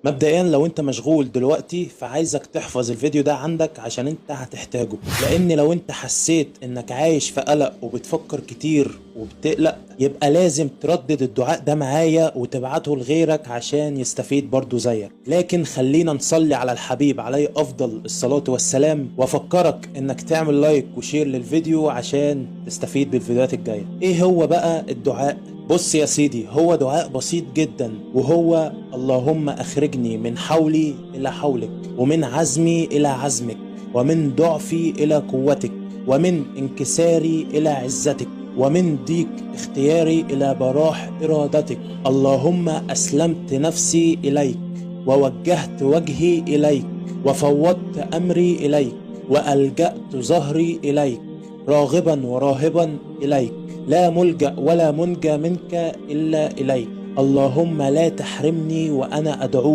مبدئيا لو انت مشغول دلوقتي فعايزك تحفظ الفيديو ده عندك عشان انت هتحتاجه، لان لو انت حسيت انك عايش في قلق وبتفكر كتير وبتقلق يبقى لازم تردد الدعاء ده معايا وتبعته لغيرك عشان يستفيد برضو زيك. لكن خلينا نصلي على الحبيب عليه افضل الصلاة والسلام، وافكرك انك تعمل لايك وشير للفيديو عشان تستفيد بالفيديوهات الجاية. ايه هو بقى الدعاء؟ بص يا سيدي، هو دعاء بسيط جدا، وهو اللهم اخرجني من حولي الى حولك، ومن عزمي الى عزمك، ومن ضعفي الى قوتك، ومن انكساري الى عزتك، ومن ضيق اختياري الى براح ارادتك. اللهم اسلمت نفسي اليك، ووجهت وجهي اليك، وفوضت امري اليك، والجأت ظهري اليك، راغبا وراهبا اليك، لا ملجأ ولا منجى منك إلا إليك. اللهم لا تحرمني وأنا أدعوك